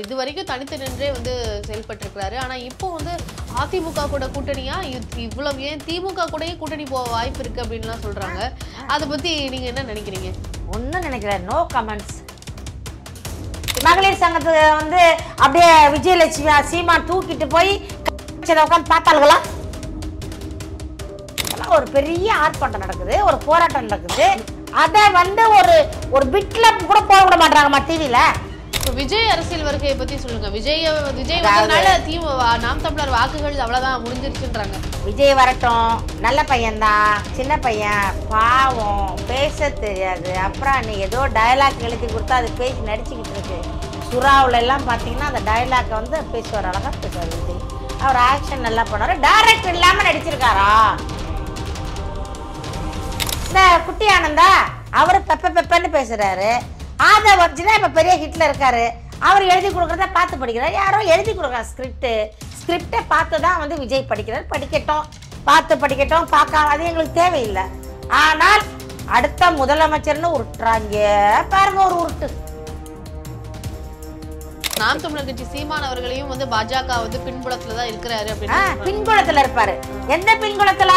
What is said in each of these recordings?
இது வரைக்கும் தனித்து நின்றே வந்து செயல்பட்டு இருக்கிறாரு. ஆனா இப்போ வந்து அதிமுக கூட கூட்டணியா இவ்வளவு ஏன் திமுக கூடயே கூட்டணி போக வாய்ப்பு இருக்கு அப்படின்லாம் சொல்றாங்க. அதை பத்தி நீங்க என்ன நினைக்கிறீங்க? ஒன்னும் நினைக்கிறேன், நோ கமெண்ட்ஸ். மகளிர் சங்கத்துக்கு வந்து அப்படியே விஜயலட்சுமி சீமான் தூக்கிட்டு போய் உட்காந்து பார்த்தாளுங்களா? ஒரு பெரிய ஆர்ப்பாட்டம் நடக்குது, ஒரு போராட்டம் நடக்குது. அதை வந்து ஒரு பிட்ல கூட போட விட மாட்டாங்கம்மா டிவில. விஜய் அரசியல் வருகையை பத்தி சொல்லுங்க. விஜய் வந்ததுனால நாம் தமிழர் வாக்குகள் அவ்வளவுதான் முடிஞ்சிருச்சுன்றாங்க. விஜய் வரட்டும், நல்ல பையன்தான், சின்ன பையன், பாவம், பேச தெரியாது. அப்புறம் நீ ஏதோ டயலாக் எழுதி கொடுத்தா அது பேசி நடிச்சுக்கிட்டு இருக்கு. சுறாவுல எல்லாம் பார்த்தீங்கன்னா அந்த டயலாக் வந்து பேசுவார், அழகா பேசுவார் விஜய். அவர் ஆக்ஷன் நல்லா பண்ணாரு, டைரக்டர் இல்லாம நடிச்சிருக்காரா? இந்த குட்டி ஆனந்தா அவரு பெப்பன்னு பேசுறாரு. ஆதா வச்சுனா இப்ப பெரிய ஹிட்ல இருக்காரு. அவர் எழுதி கொடுக்கறத பார்த்து படிக்கிறார். யாரோ எழுதி கொடுக்குறாங்க ஸ்கிரிப்டை பார்த்து தான் வந்து விஜய் படிக்கிறார். படிக்கட்டும், பார்த்து படிக்கட்டும், பார்க்காம அது எங்களுக்கு தேவையில்லை. ஆனால் அடுத்த முதலமைச்சர்னு உருட்டுறாங்க பாருங்க, ஒரு உருட்டு. நாம் தமிழர் கட்சி சீமான் அவர்களையும் வந்து பாஜக வந்து பின்புலத்துலதான் இருக்கிறாரு அப்படின்னு. பின்புலத்துல இருப்பாரு. எந்த பின்புலத்துல?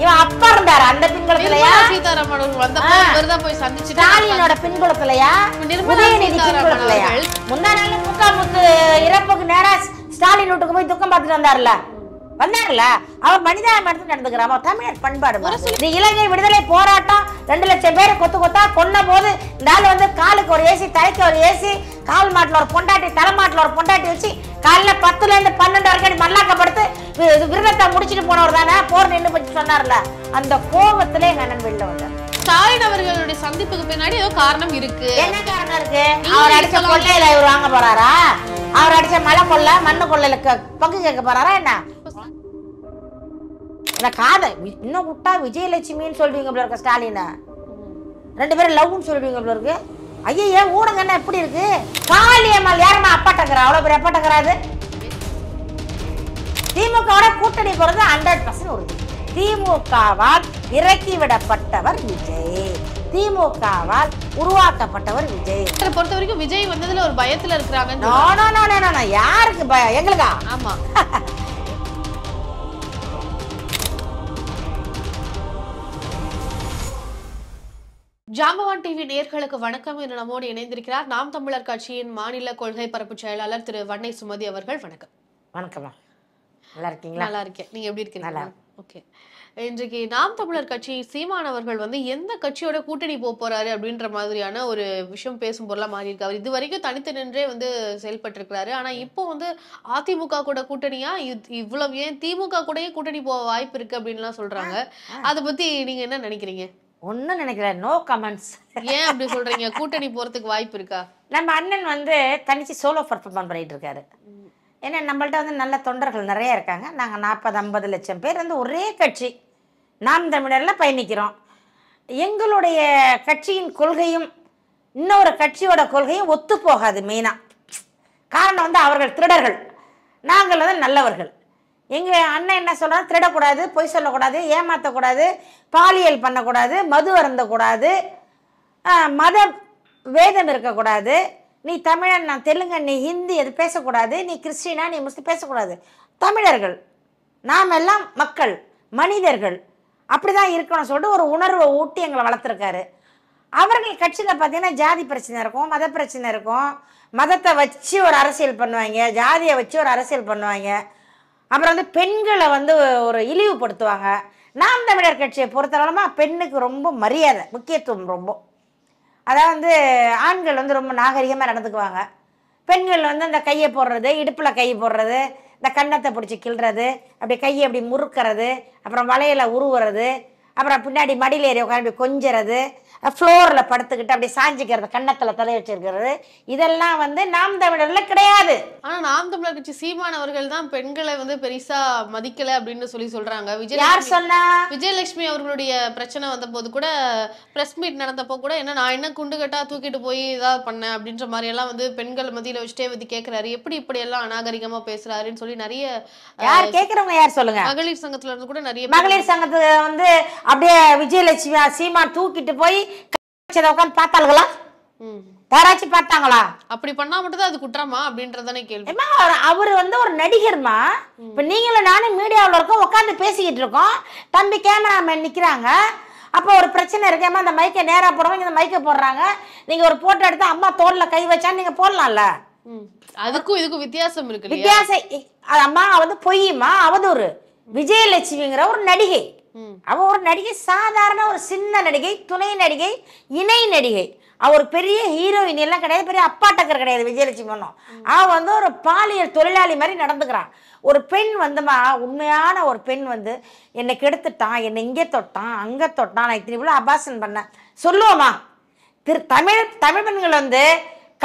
இவன் அப்பா இருந்தாரு அந்த பின்புலத்துலயா? சீதாராமன் வந்தப்போ இவர்தான் போய் சந்திச்சுட்டு ஸ்டாலினோட பின்புலத்துலயா? உதயநிதி பின்புலத்துலயா? முந்தா நாள் முத்து இறப்புக்கு நேரா ஸ்டாலின் வீட்டுக்கு போய் துக்கம் பார்த்துட்டு வந்தாருல, அவர் மனிதாபிமானத்துக்கு நடந்துக்கிறார். அவர் தமிழர் பண்பாடு. இந்த இலங்கை விடுதலை போராட்டம் 2 லட்சம் பேரை கொத்தா கொன்ன போது இந்த ஆள் வந்து காலுக்கு ஒரு ஏசி, தலைக்கு ஒரு ஏசி, கால் மாட்டில் ஒரு பொண்டாட்டி, தலைமாட்டில் ஒரு பொண்டாட்டி வச்சு காலைல 10ல இருந்து 12 வரைக்கும் மல்லாக்கப்படுத்து விரதத்தை முடிச்சுட்டு போனவர் தானே போர் நின்று போச்சு சொன்னார்ல. அந்த கோபத்திலே எங்க அண்ணன் வெளில வந்தார். ஸ்டாலின் அவர்களுடைய சந்திப்புக்கு பின்னாடி ஏதோ காரணம் இருக்கு. என்ன காரணம் இருக்கு? அவர் அடிச்ச கொள்ளையில இவர் வாங்க போறாரா? அவர் அடிச்ச மலை கொள்ளை, மண்ணு கொள்ளையில பங்கு கேட்க போறாரா என்ன? காதை இன்னும் விட்டா விஜயலட்சுமின்னு சொல்லுவீங்க போல இருக்க ஸ்டாலின. 2 பேரும் லவ்னு சொல்லுவீங்க போல இருக்கு. ஐயா ஊடகம் என்ன எப்படி இருக்கு? காளியம்மாள் யாருமா அப்பாட்டக்கிறா? அவ்வளவு பேர் அப்பாட்டக்கிறாது. திமுக கூட்டணி போறது 100% உறுதி. திமுகவால் இறக்கிவிடப்பட்டவர் விஜய், திமுகவால் உருவாக்கப்பட்டவர் விஜய். பொறுத்த வரைக்கும் விஜய் வந்ததுல ஒரு பயத்துல இருக்கிறாங்க. யாருக்கு பயம்? எங்களுக்கா? ஆமா. ஜாம்பவான் டிவி நேயர்களுக்கு வணக்கம். என்று நம்மோடு இணைந்திருக்கிறார் நாம் தமிழர் கட்சியின் மாநில கொள்கை பரப்பு செயலாளர் திரு வன்னை சுமதி அவர்கள். வணக்கம். வணக்கம். நல்லா இருக்கீங்களா? நல்லா இருக்கேன். நீங்க எப்படி இருக்கீங்க? ஓகே. இன்றைக்கு நாம் தமிழர் கட்சி சீமான் அவர்கள் வந்து எந்த கட்சியோட கூட்டணி போறாரு அப்படின்ற மாதிரியான ஒரு விஷயம் பேசும் பொருளா மாறி இருக்கு. அவர் இது வரைக்கும் தனித்து நின்றே வந்து செயல்பட்டு இருக்கிறாரு. ஆனா இப்போ வந்து அதிமுக கூட கூட்டணியா இவ்வளவு ஏன் திமுக கூடயே கூட்டணி போக வாய்ப்பு இருக்கு அப்படின்லாம் சொல்றாங்க. அதை பத்தி நீங்க என்ன நினைக்கிறீங்க? ஒன்னும் நினைக்கிறேன், நோ கமெண்ட்ஸ். ஏன் அப்படி சொல்றீங்க? கூட்டணி போறதுக்கு வாய்ப்பு இருக்கா? நம்ம அண்ணன் வந்து தனிச்சு சோலோ பர்ஃபார்ம் பண்ணிட்டு இருக்காரு. ஏன்னா நம்மள்ட்ட வந்து நல்ல தொண்டர்கள் நிறைய இருக்காங்க. நாங்கள் 40-50 லட்சம் பேர் வந்து ஒரே கட்சி நாம் தமிழர்ல பயணிக்கிறோம். எங்களுடைய கட்சியின் கொள்கையும் இன்னொரு கட்சியோட கொள்கையும் ஒத்து போகாது. மெயினாக காரணம் வந்து அவர்கள் திருடர்கள், நாங்கள் வந்து நல்லவர்கள். எங்கள் அண்ணன் என்ன சொல்கிறார்? திருடக்கூடாது, பொய் சொல்லக்கூடாது, ஏமாற்றக்கூடாது, பாலியல் பண்ணக்கூடாது, மது அருந்தக்கூடாது, மத வேதம் இருக்கக்கூடாது, நீ தமிழன், நான் தெலுங்கன், நீ ஹிந்தி அது பேசக்கூடாது, நீ கிறிஸ்டினா, நீ முஸ்லிம் பேசக்கூடாது. தமிழர்கள் நாம் எல்லாம் மக்கள், மனிதர்கள், அப்படி தான் இருக்கணும்னு சொல்லிட்டு ஒரு உணர்வை ஊட்டி எங்களை வளர்த்துருக்காரு. அவர்கள் கட்சியில் பார்த்தீங்கன்னா ஜாதி பிரச்சனை இருக்கும், மத பிரச்சனை இருக்கும். மதத்தை வச்சு ஒரு அரசியல் பண்ணுவாங்க, ஜாதியை வச்சு ஒரு அரசியல் பண்ணுவாங்க. அப்புறம் வந்து பெண்களை வந்து ஒரு இழிவுபடுத்துவாங்க. நாம் தமிழர் கட்சியை பொறுத்தளவுமா பெண்ணுக்கு ரொம்ப மரியாதை, முக்கியத்துவம் ரொம்ப. அதாவது வந்து ஆண்கள் வந்து ரொம்ப நாகரிகமாக நடந்துக்குவாங்க. பெண்கள் வந்து இந்த கையை போடுறது, இடுப்பில் கை போடுறது, இந்த கன்னத்தை பிடிச்சி கிள்றது, அப்படி கையை அப்படி முறுக்கிறது, அப்புறம் வலையில் உருவுறது, அப்புறம் பின்னாடி மடியில் ஏறி உட்காந்து கொஞ்சறது, ஃப்ளோரில் படுத்துக்கிட்டு அப்படி சாஞ்சிக்கிறது, கன்னத்தில் தலை வச்சிருக்கிறது, இதெல்லாம் வந்து நாம் தமிழர்ல கிடையாது. ஆனால் நாம் தமிழர் கட்சி சீமான் அவர்கள் தான் பெண்களை வந்து பெருசா மதிக்கலை அப்படின்னு சொல்றாங்க. யார் சொன்னா? விஜயலட்சுமி அவர்களுடைய பிரச்சனை வந்த போது கூட பிரஸ் மீட் நடந்தப்போ கூட நான் என்ன குண்டு கட்டா தூக்கிட்டு போய் இதாக பண்ணேன் அப்படின்ற மாதிரி எல்லாம் வந்து பெண்கள் மத்தியில வச்சுட்டே வந்து கேட்கிறாரு. எப்படி இப்படி எல்லாம் அநாகரிகமா பேசுறாருன்னு சொல்லி நிறைய யார் கேட்கறவங்க யார் சொல்லுங்க? மகளிர் சங்கத்துல இருந்து கூட நிறைய மகளிர் சங்கத்துல வந்து அப்படியே விஜயலட்சுமி சீமான் தூக்கிட்டு போய் உட்காந்து பார்த்தாளுங்களா? யாராச்சும் பார்த்தாங்களா? அப்படி பண்ணா மட்டும் தான் அது குற்றமா அப்படின்றதானே கேள்வி. அவர் வந்து ஒரு நடிகர்மா. இப்ப நீங்களும் நானும் மீடியாவில் இருக்கோம், உட்காந்து பேசிக்கிட்டு இருக்கோம், தம்பி கேமராமேன் நிக்கிறாங்க, அப்போ ஒரு பிரச்சனை இருக்கேம்மா அந்த மைக்கை நேரா போடுவாங்க, இந்த மைக்கை போடுறாங்க, நீங்க ஒரு போட்டோ எடுத்து அம்மா தோல்ல கை வச்சான்னு நீங்க போடலாம்ல. அதுக்கும் இதுக்கும் வித்தியாசம் இருக்கு. வித்தியாசம் அம்மா வந்து பொய்யுமா அவதூறு. விஜயலட்சுமிங்கிற ஒரு நடிகை, அவ ஒரு நடிகை, சாதாரண ஒரு சின்ன நடிகை, துணை நடிகை, இணை நடிகை. அவ ஒரு பெரிய ஹீரோயின் எல்லாம் கிடையாது, பெரிய அப்பா டக்கர் கிடையாது விஜயலட்சுமி ஒன்றும். அவ வந்து ஒரு பாலியல் தொழிலாளி மாதிரி நடந்துக்கிறான். ஒரு பெண் வந்துமா, உண்மையான ஒரு பெண் வந்து என்னை கெடுத்துட்டான், என்னை இங்கே தொட்டான் அங்கே தொட்டான், நான் இத்தனை இவ்வளோ அபாசன் பண்ணேன் சொல்லுவோமா? தமிழ் பெண்கள் வந்து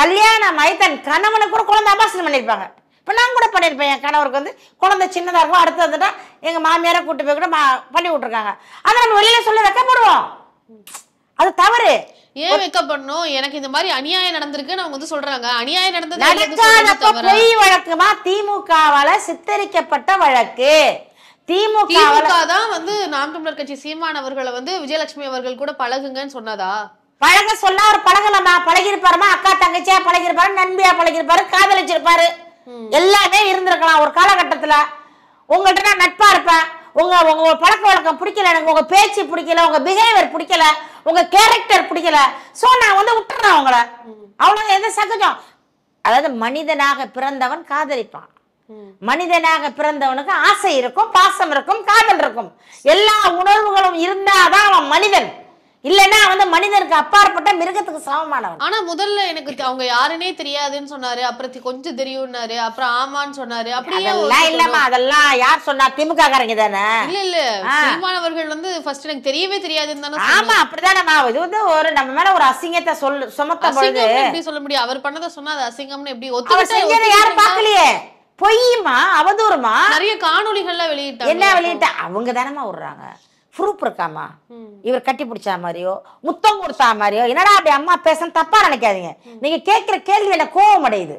கல்யாணமாய் தன் கணவனை கூட குழந்தை அபாசனம் பண்ணியிருப்பாங்க. இப்போ நான் கூட பண்ணியிருப்பேன். என் கணவருக்கு வந்து குழந்தை சின்னதாக இருக்கும், அடுத்து வந்துட்டா எங்கள் மாமியாரை கூட்டு போய் கூட பண்ணி விட்ருக்காங்க. அதை நம்ம வெளியில சொல்ல வைக்கப்படுவோம், அது தவறு. ஏன் வைக்கப்படணும்? எனக்கு இந்த மாதிரி அநியாயம் நடந்திருக்குன்னு அவங்க வந்து சொல்றாங்க. அநியாயம் நடந்தது பொய் வழக்குமா? திமுகவால சித்தரிக்கப்பட்ட வழக்கு. திமுக தான் வந்து நாம் தமிழர் கட்சி சீமான் அவர்களை வந்து விஜயலட்சுமி அவர்கள் கூட பழகுங்கன்னு சொன்னதா? பழக சொன்னா அவர் பழகலாமா? பழகிருப்பாருமா, அக்கா தங்கச்சியா பழகிருப்பாரு, நண்பியா பழகிருப்பாரு, காதலிச்சிருப்பாரு, எல்லாமே இருந்திருக்கலாம் ஒரு காலகட்டத்துல. உங்கள்கிட்ட நான் நட்பா இருப்பேன், உங்க பழக்க வழக்கம் பிடிக்கல, எனக்கு உங்க பேச்சு பிடிக்கல, உங்க பிஹேவியர் பிடிக்கல, உங்க கேரக்டர் பிடிக்கல, சோ நான் வந்து விட்டுறேன் உங்களை, அவ்வளவு எந்த சகஜம். அதாவது மனிதனாக பிறந்தவன் காதலிப்பான், மனிதனாக பிறந்தவனுக்கு ஆசை இருக்கும், பாசம் இருக்கும், காதல் இருக்கும், எல்லா உணர்வுகளும் இருந்தாதான் அவன் மனிதன். இல்லன்னா வந்து மனிதனுக்கு அப்பாற்பட்ட மிருகத்துக்கு சமமானவன். ஆனா முதல்ல எனக்கு அவங்க யாருன்னே தெரியாதுன்னு சொன்னாரு, அப்புறம் கொஞ்சம் தெரியும்னாரு, அப்புறம் ஆமான்னு சொன்னாரு. அப்படியே இல்லம்மா, அதெல்லாம் யார் சொன்னா? திமுக காரங்க தானே. இல்ல சீமான் அவர்கள் வந்து ஃபர்ஸ்ட் எனக்கு தெரியவே தெரியாதுன்னு தானே. ஆமா, அப்படிதானே. இது வந்து ஒரு நம்ம மேல ஒரு அசிங்கத்தை சுமத்த பொழுது எப்படி சொல்ல முடியும்? அவர் பண்ணதை சொன்னா அது அசிங்கம்னு எப்படி ஒத்துக்கிட்டு? யாரும் பாக்கலையே, பொய்யுமா அவதூறுமா? நிறைய காணொலிகள்ல வெளியிட்டாங்க. என்ன வெளியிட்ட? அவங்க தானமா விடுறாங்க. ப்ரூப் இருக்காமா? இவர் கட்டி பிடிச்சா மாதிரியோ முத்தம் கொடுத்தா மாதிரியோ, என்னடா அப்படி அம்மா பேச தப்பா நினைக்காதீங்க. நீங்க கேட்கிற கேள்வி என்ன கோவம் அடையுது.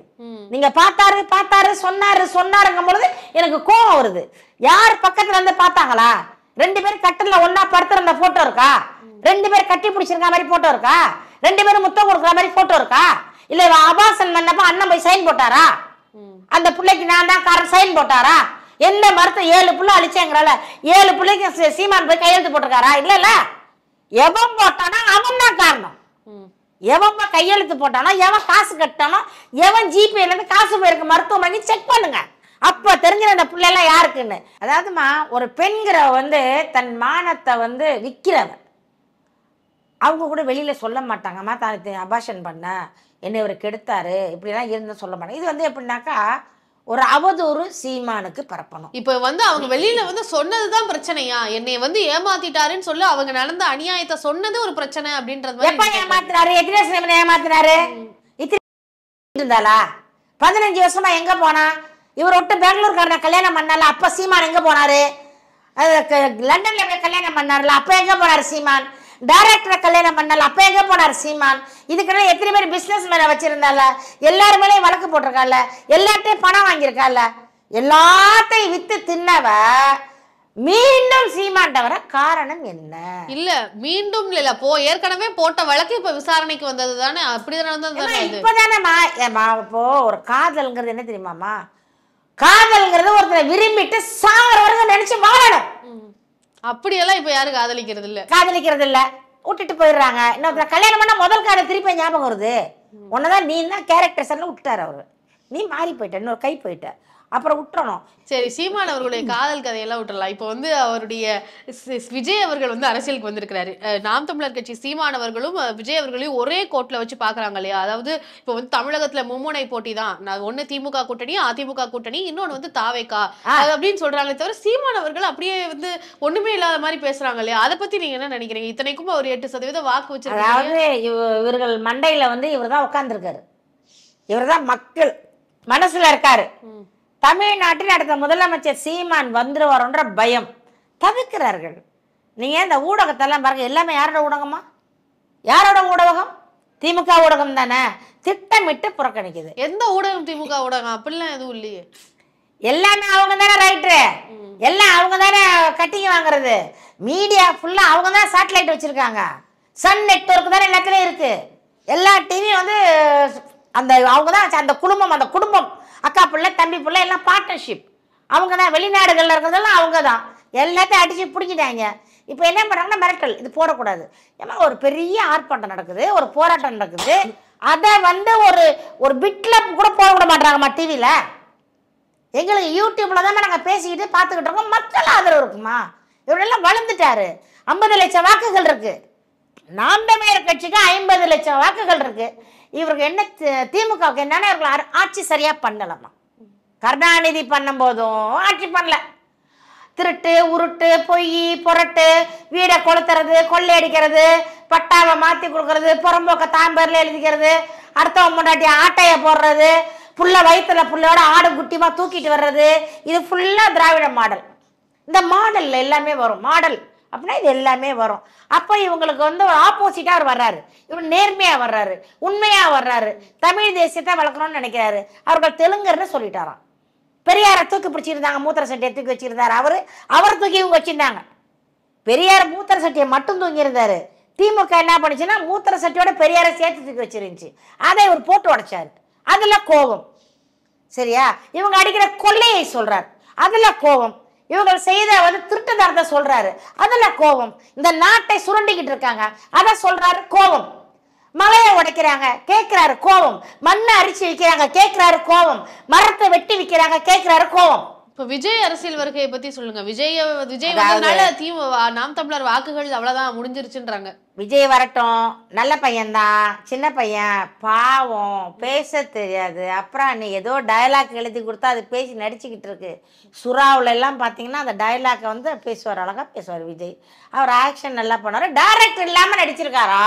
நீங்க பார்த்தாரு சொன்னாருங்கும் பொழுது எனக்கு கோவம் வருது. யார் பக்கத்துல இருந்து பார்த்தாங்களா? 2 பேரும் கட்டில ஒன்னா படுத்துற போட்டோ இருக்கா? 2 பேர் கட்டி பிடிச்சிருக்க மாதிரி போட்டோ இருக்கா? 2 பேரும் முத்தம் கொடுக்குற மாதிரி போட்டோ இருக்கா? இல்ல அபாசன் பண்ணப்ப அண்ணன் போய் சைன் போட்டாரா? அந்த பிள்ளைக்கு நான் தான் காரணம் சைன் போட்டாரா? என்ன மரத்தை 7 புள்ள அழிச்சேங்கிறால 7 பிள்ளைக்கு சீமான் போய் கையெழுத்து போட்டிருக்காரா? இல்ல, எவன் போட்டானா அவன் தான் காரணம். எவன் கையெழுத்து போட்டானோ, எவன் காசு கட்டானோ, எவன் ஜிபேல இருந்து காசு போயிருக்கு மருத்துவமனை செக் பண்ணுங்க, அப்ப தெரிஞ்சிட அந்த பிள்ளை எல்லாம் யாருக்குன்னு. அதாவதுமா, ஒரு பெண்கிற வந்து தன் மானத்தை வந்து விற்கிறவன். அவங்க கூட வெளியில சொல்ல மாட்டாங்கம்மா, தான் அபாஷன் பண்ண, என்னை இவர் கெடுத்தாரு, இப்படிலாம் இருந்து சொல்ல மாட்டாங்க. இது வந்து எப்படின்னாக்கா ஒரு அவதூறு சீமானுக்கு பரப்பணும். இப்ப வந்து அவங்க வெளியில வந்து சொன்னதுதான் பிரச்சனையா? என்னை வந்து ஏமாத்திட்டாருன்னு சொல்லி அவங்க நடந்த அநியாயத்தை சொன்னது ஒரு பிரச்சனை அப்படின்றது. எப்ப ஏமாத்தினாரு? எத்தனை ஏமாத்தினாரு? இருந்தாலா 15 வருஷமா எங்க போனா? இவர் விட்டு பெங்களூர்காரனை கல்யாணம் பண்ணால, அப்ப சீமான் எங்க போனாரு? லண்டன்ல போய் கல்யாணம் பண்ணாருல, அப்ப எங்க போனாரு சீமான்? டைரக்டரை கல்யாணம் பண்ணால, அப்ப எங்க போனாரு சீமான்? இதுக்கெல்லாம் எத்தனை பேர் பிசினஸ் மேல வச்சிருந்தால, எல்லாரு மேலேயும் வழக்கு போட்டிருக்கால, எல்லார்ட்டையும் பணம் வாங்கியிருக்கால, எல்லாத்தையும் வித்து தின்னவ மீண்டும் சீமான்ட்ட வர காரணம் என்ன? இல்ல மீண்டும் இல்ல, ஏற்கனவே போட்ட வழக்கு இப்ப விசாரணைக்கு வந்தது தானே. அப்படிதானே இப்பதானேமா. இப்போ ஒரு காதல்ங்கிறது என்ன தெரியுமாமா? காதல்ங்கிறது ஒருத்தரை விரும்பிட்டு சாகிற வரைக்கும் நினைச்சு வாழணும். அப்படியெல்லாம் இப்ப யாரும் காதலிக்கிறது இல்ல, விட்டுட்டு போயிடுறாங்க. இன்னொருத்தர கல்யாணம் பண்ணா முதல் காரை திருப்பி ஞாபகம் வருது. உன்னதான் நீ தான் கேரக்டர்ஸ் விட்டுட்டாரு அவரு, நீ மாறி போயிட்ட, இன்னொரு கை போயிட்ட, அப்புறம் விட்டுறணும். சரி, சீமான் அவர்களுடைய காதல் கதையெல்லாம் விட்டுறலாம். இப்போ வந்து அவருடைய விஜய் அவர்கள் வந்து அரசியலுக்கு வந்திருக்கிறாரு. நாம் தமிழர் கட்சி சீமான் அவர்களும் விஜய் அவர்களையும் ஒரே கோட்ல வச்சு பாக்குறாங்க இல்லையா? அதாவது இப்போ வந்து தமிழகத்துல மும்முனை போட்டி தான், ஒண்ணு திமுக கூட்டணி, அதிமுக கூட்டணி, இன்னொன்னு வந்து தாவேக்கா அப்படின்னு சொல்றாங்களே தவிர சீமான் அவர்கள் அப்படியே வந்து ஒண்ணுமே இல்லாத மாதிரி பேசுறாங்க இல்லையா? அதை பத்தி நீங்க என்ன நினைக்கிறீங்க? இத்தனைக்கும் ஒரு 8% வாக்கு வச்சிருக்காங்க. அதாவது இவர்கள் மண்டையில வந்து இவர் தான் உட்கார்ந்துருக்காரு, இவர் தான் மக்கள் மனசுல இருக்காரு. தமிழ்நாட்டில் அடுத்த முதலமைச்சர் சீமான் வந்துருவாரோன்ற பயம் தவிர்க்கிறார்கள். நீங்க இந்த ஊடகத்தெல்லாம் பாருங்க, எல்லாமே யாரோட ஊடகமா? யாரோட ஊடகம்? திமுக ஊடகம் தானே. திட்டமிட்டு புறக்கணிக்குது. எந்த ஊடகம் திமுக ஊடகம்? அப்படிலாம் எதுவும் இல்லையே. எல்லாமே அவங்க தானே ரைட்ரு, எல்லாம் அவங்க தானே கட்டிங்க வாங்குறது. மீடியா ஃபுல்லா அவங்க தான் சேட்டலைட் வச்சிருக்காங்க. சன் நெட்வொர்க் தானே எல்லாத்துலயும் இருக்கு. எல்லா டிவியும் வந்து அந்த அவங்க தான் அந்த குடும்பம் அக்கா பிள்ளை தம்பி பிள்ளை எல்லாம் பார்ட்னர்ஷிப். அவங்க தான் வெளிநாடுகளில் இருக்கிறதெல்லாம் அவங்க தான் எல்லாத்தையும் அடித்து பிடிக்கிட்டாங்க. இப்போ என்ன பண்ணுறாங்கன்னா மிரட்டல், இது போடக்கூடாது. ஏன்னா ஒரு பெரிய ஆர்ப்பாட்டம் நடக்குது, ஒரு போராட்டம் நடக்குது, அதை வந்து ஒரு பிட்டில் கூட போட விட மாட்டாங்கம்மா டிவியில். எங்களுக்கு யூடியூப்பில் தான் நாங்கள் பேசிக்கிட்டு பார்த்துக்கிட்டு இருக்கோம். மக்கள் ஆதரவு இருக்குமா? இவரெல்லாம் வளர்ந்துட்டாரு. 50 லட்சம் வாக்குகள் இருக்குது. நாம் தமிழர் கட்சிக்கு 50 லட்சம் வாக்குகள் இருக்குது. இவருக்கு என்ன திமுகவுக்கு என்னன்னா இவர்கள் ஆட்சி சரியாக பண்ணலாமா? கருணாநிதி பண்ணும்போதும் ஆட்சி பண்ணல. திருட்டு உருட்டு பொய் புரட்டு, வீடை கொளுத்துறது, கொள்ளையடிக்கிறது, பட்டாவை மாற்றி கொடுக்கறது, புறம்போக்க தாம்பேரில் எழுதிக்கிறது, அடுத்தவங்க முன்னாடி ஆட்டையை போடுறது, புள்ள வயிற்றுல புள்ளையோட ஆடு குட்டிமா தூக்கிட்டு வர்றது, இது ஃபுல்லாக திராவிட மாடல். இந்த மாடலில் எல்லாமே வரும். மாடல் அப்படின்னா இது எல்லாமே வரும். அப்போ இவங்களுக்கு வந்து ஒரு ஆப்போசிட்டாக அவர் வர்றாரு. இவர் நேர்மையாக வர்றாரு, உண்மையாக வர்றாரு, தமிழ் தேசியத்தை வளர்க்கணும்னு நினைக்கிறாரு. அவர்கள் தெலுங்கர்னு சொல்லிட்டாராம். பெரியாரை தூக்கி பிடிச்சிருந்தாங்க, மூத்திர சட்டியை தூக்கி வச்சிருந்தாரு. அவர் தூக்கி இவங்க வச்சிருந்தாங்க. பெரியார் மூத்திர சட்டியை மட்டும் தூங்கி இருந்தாரு. திமுக என்ன பண்ணுச்சுன்னா மூத்திர சட்டியோட பெரியாரை சேர்த்து தூக்கி வச்சிருந்துச்சு. அதை இவர் போட்டு உடைச்சாரு. அதுல கோபம். சரியா? இவங்க அடிக்கிற கொள்ளையை சொல்றாரு, அதுல கோபம். இவங்க செய்த வந்து திருட்டுதாரத்தை சொல்றாரு, அதுல கோபம். இந்த நாட்டை சுரண்டிக்கிட்டு இருக்காங்க, அதை சொல்றாரு, கோபம். மலையை உடைக்கிறாங்க, கேட்கிறாரு, கோபம். மண்ணை அரிச்சு விற்கிறாங்க, கேட்கிறாரு, கோபம். மரத்தை வெட்டி விற்கிறாங்க, கேட்கிறாரு, கோபம். இப்ப விஜய் அரசியல் வருகையை பத்தி சொல்லுங்க. விஜய் வந்ததுனால நாம் தமிழர் வாக்குகள் அவ்வளவுதான் முடிஞ்சிருச்சுன்றாங்க. விஜய் வரட்டும், நல்ல பையன்தான், சின்ன பையன், பாவம், பேச தெரியாது. அப்புறம் நீ ஏதோ டயலாக் எழுதி கொடுத்தா அது பேசி நடிச்சுக்கிட்டு இருக்கு. சுறாவுல எல்லாம் பார்த்தீங்கன்னா அந்த டயலாக்கை வந்து பேசுவார், அழகா பேசுவார் விஜய். அவர் ஆக்ஷன் நல்லா பண்ணாரு. டைரக்டர் இல்லாம நடிச்சிருக்காரா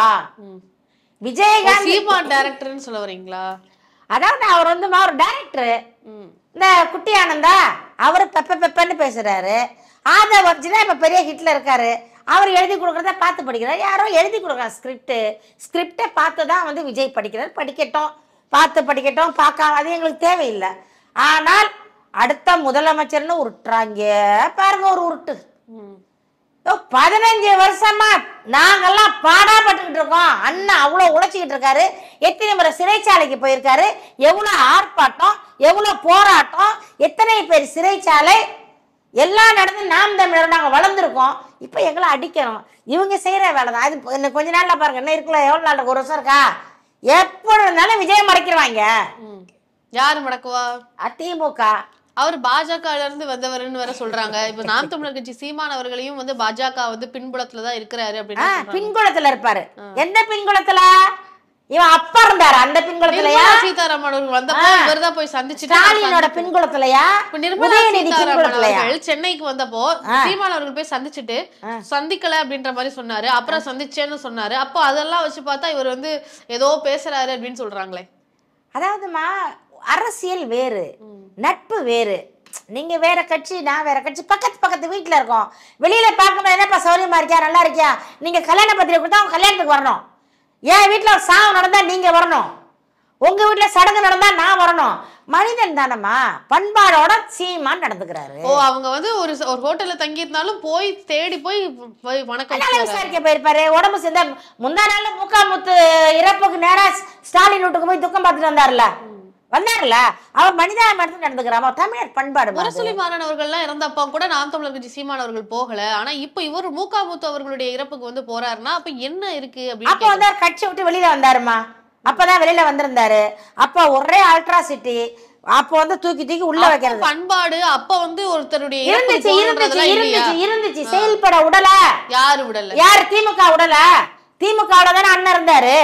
விஜயகாந்த்? சீமான் டைரக்டர்னு சொல்ல வரீங்களா? அதாவது அவர் வந்து ஒரு டைரக்டர். இந்த குட்டி ஆனந்தா அவரு பெப்பன்னு பேசுறாரு. ஆதவ் அர்ஜுனா இப்ப பெரிய ஹிட்ல இருக்காரு. அவர் எழுதி கொடுக்கறத பார்த்து படிக்கிறார். யாரோ எழுதி கொடுக்குறாங்க ஸ்கிரிப்டை பார்த்து தான் வந்து விஜய் படிக்கிறார். படிக்கட்டும், பார்த்து படிக்கட்டும், பார்க்காம அது எங்களுக்கு தேவையில்லை. ஆனால் அடுத்த முதலமைச்சர்னு உருட்டுறாங்க பாருங்க, ஒரு உருட்டு. 15 வருஷமா நாங்கெல்லாம் பாடாப்பட்டுக்கிட்டு இருக்கோம். அண்ணன் அவ்வளோ உழைச்சிக்கிட்டு இருக்காரு. எத்தனை முறை சிறைச்சாலைக்கு போயிருக்காரு, எவ்வளோ ஆர்ப்பாட்டம், எவ்வளோ போராட்டம், எத்தனை பேர் சிறைச்சாலை எல்லாம் நடந்து நாம் தமிழர் நாங்கள் வளர்ந்துருக்கோம். இப்போ எங்களை அடிக்கிறோம். இவங்க செய்கிற வேலை தான். அது இன்னும் கொஞ்ச நாளில் பாருங்க, என்ன இருக்குல்ல, எவ்வளோ நாள் இருக்கு, 1 வருஷம் இருக்கா? எப்படி இருந்தாலும் விஜய் மறைக்கிறவாங்க. யாரு மடக்குவா? அதிமுக. அவர் பாஜகல இருந்து வந்தவர்னு வேற சொல்றாங்க. இப்ப நாம் தமிழர் கட்சி சீமான் அவர்களையும் வந்து பாஜக வந்து பின்புலத்துலதான் இருக்கிறாரு அப்படின்னு. பின்புலத்துல இருப்பாரு. எந்த பின்புலத்துல? இவன் அப்பா இருந்தாரு அந்த பின்புலத்துலயா? சீதாராமன் அவர்கள் வந்தப்போ இவர்தான் போய் சந்திச்சுட்டு ஸ்டாலினோட பின்புலத்துலயா? நிர்மலா சீதாராமன் அவர்கள் சென்னைக்கு வந்தப்போ சீமான் அவர்கள் போய் சந்திச்சுட்டு சந்திக்கல அப்படின்ற மாதிரி சொன்னாரு. அப்புறம் சந்திச்சேன்னு சொன்னாரு. அப்போ அதெல்லாம் வச்சு பார்த்தா இவர் வந்து ஏதோ பேசுறாரு அப்படின்னு சொல்றாங்களே. அதாவதுமா அரசியல் வேறு, நட்பு வேறு. நீங்க வேற கட்சி, நான் வேற கட்சி, பக்கத்து வீட்டுல இருக்கோம். வெளியில பார்க்கும்போது என்னப்பா சௌரியமா இருக்கியா, நல்லா இருக்கியா? நீங்க கல்யாண பத்திரிகை கொடுத்தா அவங்க கல்யாணத்துக்கு வரணும். என் வீட்டுல ஒரு சாவு நடந்தா நீங்க வரணும். உங்க வீட்டுல சடங்கு நடந்தா நான் வரணும். மனிதன் தானம்மா, பண்பாடோட சீமான் நடந்துக்கிறாரு. அவங்க வந்து ஒரு ஹோட்டல்ல தங்கி இருந்தாலும் போய் தேடி போய் வணக்கம் விசாரிக்க போயிருப்பாரு. உடம்பு சேர்ந்த முந்தா நாள்ல முக்காமுத்து இறப்புக்கு நேரா ஸ்டாலின் வீட்டுக்கு போய் துக்கம் பார்த்துட்டு வந்தாருல, அவர் மனிதாபிமானத்துல நடந்துக்கிறார். தமிழர் பண்பாடு. முரசொலி மாறனவர்கள் எல்லாம் இறந்தப்பா கூட நாம் தமிழர் கட்சி சீமான் அவர்கள் போகல. ஆனா இப்ப இவர் முகாமுத்து அவர்களுடைய இறப்புக்கு வந்து போறாருன்னா அப்ப என்ன இருக்கு அப்படின்னு அப்ப வந்து கட்சி விட்டு வெளியில வந்தாருமா. அப்பதான் வெளியில வந்திருந்தாரு. அப்ப ஒரே அல்ட்ராசிட்டி. அப்ப வந்து தூக்கி உள்ள வைக்கிறது பண்பாடு. அப்ப வந்து ஒருத்தருடைய இருந்துச்சு செயல்பட உடல. யாரு உடல? யாரு? திமுக உடல. திமுகவுல தானே அண்ணன் இருந்தாரு.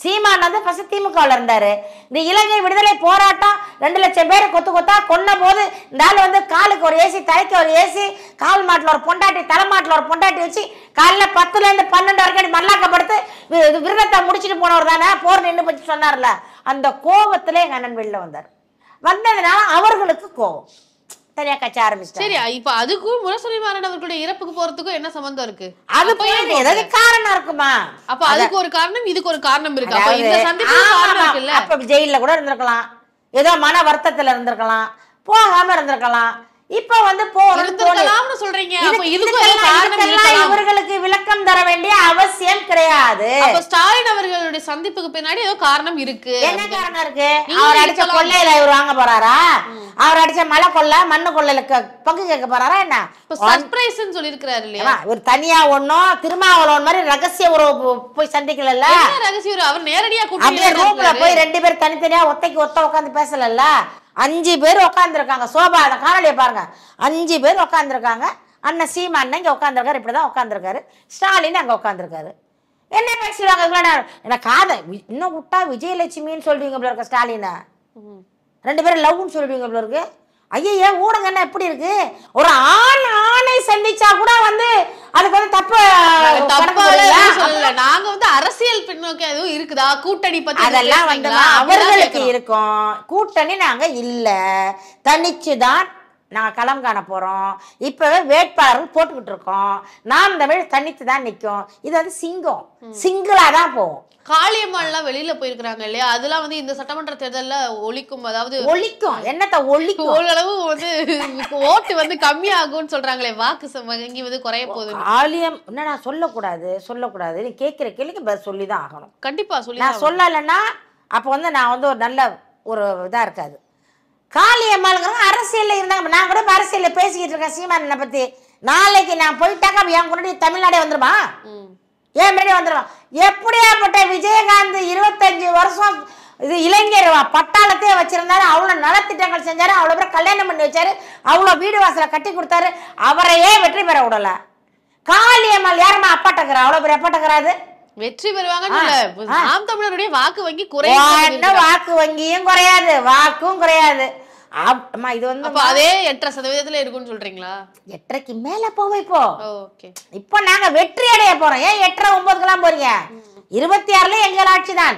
சீமான் வந்து ஃபர்ஸ்ட் திமுகவில் இருந்தாரு. இந்த இலங்கை விடுதலை போராட்டம் 2 லட்சம் பேரை கொத்தா கொன்ன போது இந்த ஆள் வந்து காலுக்கு ஒரு ஏசி, தலைக்கு ஒரு ஏசி, கால் மாட்டில் ஒரு பொண்டாட்டி, தலைமாட்டில் ஒரு பொண்டாட்டி வச்சு காலைல 10லேருந்து 12 வரைக்கும் மல்லாக்கப்படுத்து விரதத்தை முடிச்சுட்டு போனவர் தானே. போர் நின்று பற்றி சொன்னார்ல, அந்த கோபத்திலே எங்க அண்ணன் வெளில வந்தார். வந்ததுனால அவர்களுக்கு கோபம், தனியா கட்சி ஆரம்பிச்சு. சரி, இப்ப அதுக்கும் முரசொலி மாறன் அவர்களுடைய இறப்புக்கு போறதுக்கும் என்ன சம்பந்தம் இருக்கு? அது ஏதாவது காரணம் இருக்குமா? அப்ப அதுக்கு ஒரு காரணம், இதுக்கு ஒரு காரணம் இருக்கு. அப்ப இந்த சந்திப்பு அப்ப ஜெயில கூட இருந்திருக்கலாம், ஏதோ மன வருத்தத்துல இருந்திருக்கலாம், போகாம இருந்திருக்கலாம். இப்ப வந்து போகணும்னு சொல்றீங்க. இவர்களுக்கு விளக்கம் தர வேண்டிய அவசியம் கிடையாது. அப்ப ஸ்டாலின் அவர்களுடைய சந்திப்புக்கு பின்னாடி ஏதோ காரணம் இருக்கு. என்ன காரணம் இருக்கு? அவர் அடிச்ச கொள்ளையில இவர் வாங்க போறாரா? அவர் அடிச்ச மலை கொள்ளை மண்ணு கொள்ளையில பங்கு கேட்க போறாரா என்ன? சர்ப்ரைஸ்னு சொல்லி இருக்காரு இல்லையா? ஒரு தனியா ஒன்னும் திருமாவளவன் மாதிரி ரகசிய உறவு போய் சந்திக்கல. ரகசிய உறவு அவர் நேரடியா கூட்டிட்டு ரூம்ல போய் 2 பேர் தனித்தனியா ஒத்தைக்கு உட்காந்து பேசல. 5 பேர் உட்காந்துருக்காங்க. சோபா அந்த காணொலியை பாருங்க. 5 பேர் உட்காந்துருக்காங்க. அண்ணன் சீமான் இங்க உட்காந்துருக்காரு. இப்படிதான் உட்காந்துருக்காரு. ஸ்டாலின் அங்க உட்காந்துருக்காரு. என்ன பேசுவாங்க? என்ன காதை இன்னும் விட்டா விஜயலட்சுமின்னு சொல்லுவீங்க போல இருக்க. ஸ்டாலின 2 பேரும் லவ்னு சொல்லுவீங்க போல இருக்கு. ஐயா ஊடகம் என்ன எப்படி இருக்கு? ஒரு ஆணை சந்திச்சா கூட வந்து அதுக்கு வந்து தப்பு சொல்லல. நாங்க வந்து அரசியல் பின்னோக்கி எதுவும் இருக்குதா? கூட்டணி பத்தி அதெல்லாம் வந்து அவர்களுக்கு இருக்கும். கூட்டணி நாங்க இல்ல, தனிச்சுதான் நாங்க களம் காண போறோம். இப்பவே வேட்பாளர்கள் போட்டுக்கிட்டு இருக்கோம். நாம் தமிழ் தனித்து தான் நிற்கும். இது வந்து சிங்கம் சிங்கிளா தான் போகும். காளியம்மாள் எல்லாம் வெளியில போயிருக்காங்க இல்லையா? அதெல்லாம் வந்து இந்த சட்டமன்ற தேர்தல்ல ஒழிக்கும். அதாவது ஒழிக்கும் என்னத்த ஒழிக்கும்? ஓரளவு வந்து ஓட்டு வந்து கம்மியாகும்னு சொல்றாங்களே, வாக்கு வங்கி வந்து குறைய போகுது. காளியம் என்னடா சொல்லக்கூடாது. நீ கேட்கிற கேள்விக்கு சொல்லிதான் ஆகணும். கண்டிப்பா சொல்லி. நான் சொல்லலைன்னா அப்ப வந்து நான் வந்து ஒரு நல்ல ஒரு இதா இருக்காது. காளியம்மாளுங்கிறவங்க அரசியல்ல இருந்தாங்க. நான் கூட அரசியல்ல பேசிக்கிட்டு இருக்கேன் சீமானை பத்தி. நாளைக்கு நான் போயிட்டாக்கா என் கூட தமிழ்நாடே வந்துருமா? ஏன் முன்னாடி வந்துருவான்? எப்படியாப்பட்ட விஜயகாந்த் 25 வருஷம் இது இளைஞர் பட்டாளத்தையே வச்சிருந்தாரு. அவ்வளவு நலத்திட்டங்கள் செஞ்சாரு. அவ்வளவு பேர் கல்யாணம் பண்ணி வச்சாரு. அவ்வளவு வீடு வாசலை கட்டி கொடுத்தாரு. அவரையே வெற்றி பெற விடல. காளியம்மாள் யாருமா அப்பாட்டக்கிறா? அவ்வளவு பேர் அப்பாட்டக்கிறாது. வெற்றி பெறுவாங்க. நாம் தமிழருடைய வாக்கு வங்கி குறையாது. வாக்கு வங்கியும் குறையாது, வாக்கும் குறையாது. இது வந்து அதே 8% இருக்குன்னு சொல்றீங்களா? 8.5க்கு மேல போவோம். இப்போ நாங்க வெற்றி அடைய போறோம். ஏன் 8, 9க்கெல்லாம் போறீங்க? 26ல எங்கள் ஆட்சி தான்.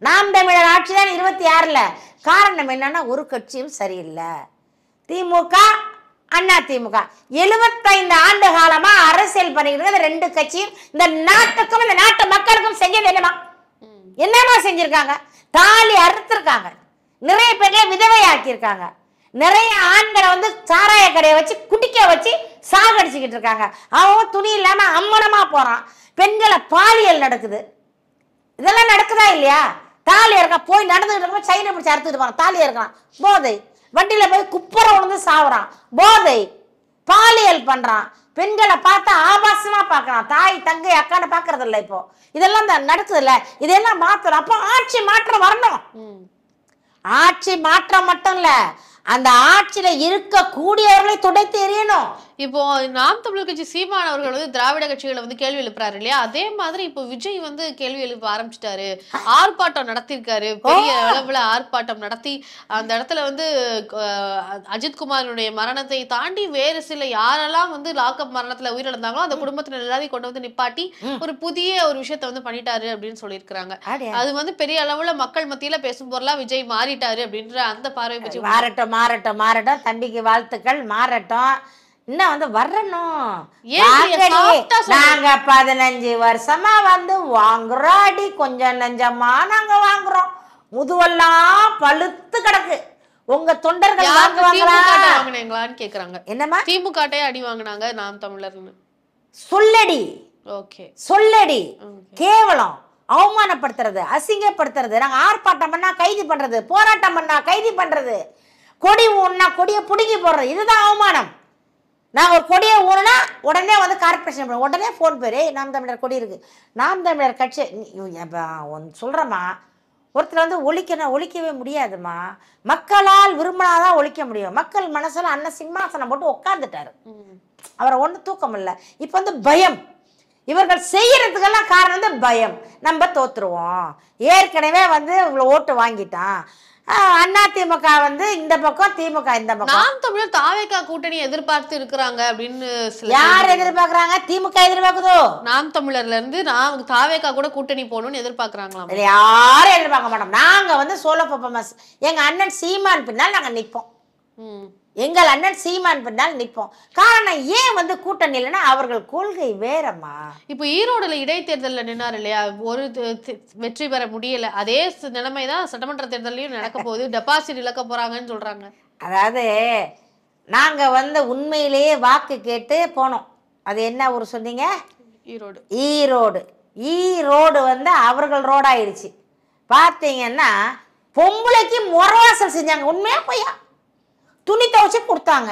நாம் தமிழர் ஆட்சி தான் 26ல. காரணம் என்னன்னா ஒரு கட்சியும் சரியில்லை. திமுக அண்ணா திமுக 75 ஆண்டு காலமா அரசியல் பண்ணிக்கிட்டு 2 கட்சியும் இந்த நாட்டுக்கும் இந்த நாட்டு மக்களுக்கும் செஞ்சது என்னமா செஞ்சிருக்காங்க? தாலி அறுத்திருக்காங்க. நிறைய பேர்ல விதவை ஆக்கியிருக்காங்க. நிறைய ஆண்களை வந்து சாராய கடையை வச்சு குடிக்க வச்சு சாகடிச்சுக்கிட்டு இருக்காங்க. அவன் துணி இல்லாம அம்மனமா போறான். பெண்களை பாலியல் நடக்குது. இதெல்லாம் நடக்குதா இல்லையா? தாலி இருக்கா போய் நடந்துகிட்டு இருக்க சைனை பிடிச்சி அறுத்துட்டு போறான். தாலியா இருக்கான். போதை. வண்டியில போய் குப்பரை உணர்ந்து சாவுறான். போதை. பாலியல் பண்றான். பெண்களை பார்த்தா ஆபாசமா பாக்குறான். தாய் தங்கை அக்கான பாக்குறது இல்ல. இப்போ இதெல்லாம் நடக்குது இல்ல. இதெல்லாம் மாத்தணும். அப்போ ஆட்சி மாற்றம் வரணும். ஆட்சி மாற்றம் மட்டும் இல்ல, அந்த ஆட்சியில இருக்கக்கூடியவர்களை துடைத்து எறியணும். இப்போ நாம் தமிழர் கட்சி சீமான் அவர்கள் வந்து திராவிட கட்சிகளை வந்து கேள்வி எழுப்புறாரு இல்லையா? அதே மாதிரி இப்போ விஜய் வந்து கேள்வி எழுப்ப ஆரம்பிச்சிட்டாரு. ஆர்ப்பாட்டம் நடத்திருக்காரு. பெரிய அளவுல ஆர்ப்பாட்டம் நடத்தி அந்த இடத்துல வந்து அஜித்குமாருடைய மரணத்தை தாண்டி வேறு சில யாரெல்லாம் வந்து லாக்அப் மரணத்துல உயிரிழந்தாங்களோ அந்த குடும்பத்தினர் எல்லாரையும் கொண்டு வந்து நிப்பாட்டி ஒரு புதிய ஒரு விஷயத்த வந்து பண்ணிட்டாரு அப்படின்னு சொல்லியிருக்கிறாங்க. அது வந்து பெரிய அளவுல மக்கள் மத்தியில பேசும் பொருளா விஜய் மாறிட்டாரு அப்படின்ற அந்த பார்வை பற்றி. மாறட்டும் தம்பிக்கு வாழ்த்துக்கள். மாறட்டும். இன்னும் வந்து வரணும். நாங்க 15 வருஷமா வந்து வாங்குறோம். அடி கொஞ்சம் நஞ்சமா நாங்க வாங்குறோம். முதுவெல்லாம் பழுத்து கிடக்கு. உங்க தொண்டர்கள் வாங்குவாங்களான்னு கேக்குறாங்க. என்னமா திமுக அடி வாங்கினாங்க நாம் தமிழர்னு சொல்லடி. ஓகே சொல்லடி. கேவலம், அவமானப்படுத்துறது, அசிங்கப்படுத்துறது. நாங்க ஆர்ப்பாட்டம் பண்ணா கைது பண்றது, போராட்டம் பண்ணா கைது பண்றது, கொடி ஊன்னா கொடியை புடுங்கி போடுறது. இதுதான் அவமானம். நாங்கள் ஒரு கொடியை ஊனா உடனே வந்து கார்பரேஷன் பண்ணுவோம். உடனே ஃபோன் பேர் நாம் தமிழர் கொடி இருக்கு. நாம் தமிழர் கட்சி சொல்கிறேம்மா. ஒருத்தர் வந்து ஒழிக்கவே முடியாதுமா. மக்களால் விரும்பினாதான் ஒழிக்க முடியும். மக்கள் மனசுல அண்ணன் சிம்மாசனம் போட்டு உட்காந்துட்டாரு. அவரை ஒன்றும் தூக்கம் இல்லை. இப்போ வந்து பயம். இவர்கள் செய்யறதுக்கெல்லாம் காரணம் வந்து பயம். நம்ம தோத்துருவோம். ஏற்கனவே வந்து இவ்வளோ ஓட்டு வாங்கிட்டான். அண்ணா திமுக வந்து இந்த பக்கம், திமுக இந்த பக்கம். நாம் தமிழர் தாவேகா கூட்டணி எதிர்பார்த்து இருக்கிறாங்க அப்படின்னு யார் எதிர்பார்க்கறாங்க? திமுக எதிர்பார்க்குதோ? நாம் தமிழர்ல இருந்து நான் தாவேகா கூட கூட்டணி போகணும்னு எதிர்பார்க்கறாங்களாம். யாரும் எதிர்பார்க்க மாட்டோம். நாங்க வந்து சோலோ பர்ஃபார்மன்ஸ். எங்க அண்ணன் சீமான் பின்னால் நாங்க நிற்போம். எங்கள் அண்ணன் சீமான் பின்னால் நிற்போம். காரணம் ஏன் வந்து கூட்டணி இல்லைன்னா அவர்கள் கொள்கை வேறம்மா. இப்போ ஈரோடுல இடைத்தேர்தலில் நின்னார் இல்லையா? ஒரு வெற்றி பெற முடியல. அதே நிலைமைதான் சட்டமன்ற தேர்தலையும் நடக்க போகுது. டெபாசிட் இழக்க போறாங்கன்னு சொல்றாங்க. அதாவது நாங்கள் வந்து உண்மையிலேயே வாக்கு கேட்டு போனோம். அது என்ன ஊர் சொன்னீங்க? ஈரோடு. ஈரோடு வந்து அவர்கள் ரோடாயிடுச்சு. பார்த்தீங்கன்னா பொம்பளைக்கு முறவாசல் செஞ்சாங்க. உண்மையாக பொய்யா? துணி துவைச்சி கொடுத்தாங்க.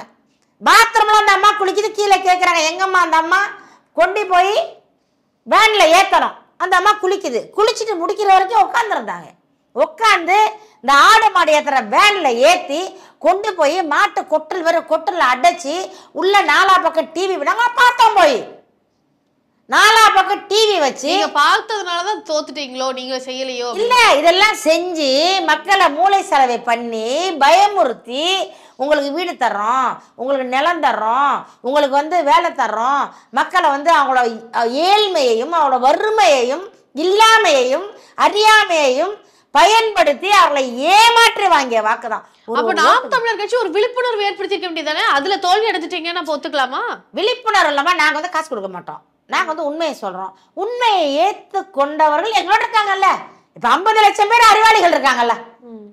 பாத்ரூமில் அந்த அம்மா குளிக்குது. கீழே கேட்குறாங்க, எங்கம்மா அந்த அம்மா? கொண்டு போய் வேனில் ஏற்றணும். அந்த அம்மா குளிக்குது. குளிச்சுட்டு முடிக்கிற வரைக்கும் உட்காந்துருந்தாங்க. உட்காந்து இந்த ஆடு மாடு ஏற்றுற வேனில் ஏற்றி கொண்டு போய் மாட்டு கொட்டல் கொட்டலில் அடைச்சி உள்ள 4 பக்கம் டிவி விடாங்க. பார்த்தோம் போய் 4 பக்கம் டிவி வச்சு. பார்த்ததுனாலதான் தோத்துட்டீங்களோ? நீங்க செய்யலையோ? இல்ல, இதெல்லாம் செஞ்சு மக்களை மூளை செலவை பண்ணி பயமுறுத்தி உங்களுக்கு வீடு தர்றோம், உங்களுக்கு நிலம் தர்றோம், உங்களுக்கு வந்து வேலை தர்றோம், மக்களை வந்து அவங்களோட ஏழ்மையையும் அவங்களோட வறுமையையும் இல்லாமையையும் அறியாமையையும் பயன்படுத்தி அவர்களை ஏமாற்றி வாங்கிய வாக்குதான். அப்ப நாம் தமிழர் கட்சி ஒரு விழிப்புணர்வு ஏற்படுத்திக்க வேண்டியதானே? அதுல தோல்வி அடைஞ்சிட்டீங்கன்னா ஒத்துக்கலாமா? விழிப்புணர்வு இல்லாம நாங்க வந்து காசு கொடுக்க மாட்டோம். நாங்க வந்து உண்மையை சொல்றோம். உண்மையை ஏத்து கொண்டவர்கள் எங்களோட இருக்காங்கல்ல. இப்ப 50 லட்சம் பேர் அறிவாளிகள் இருக்காங்கல்ல,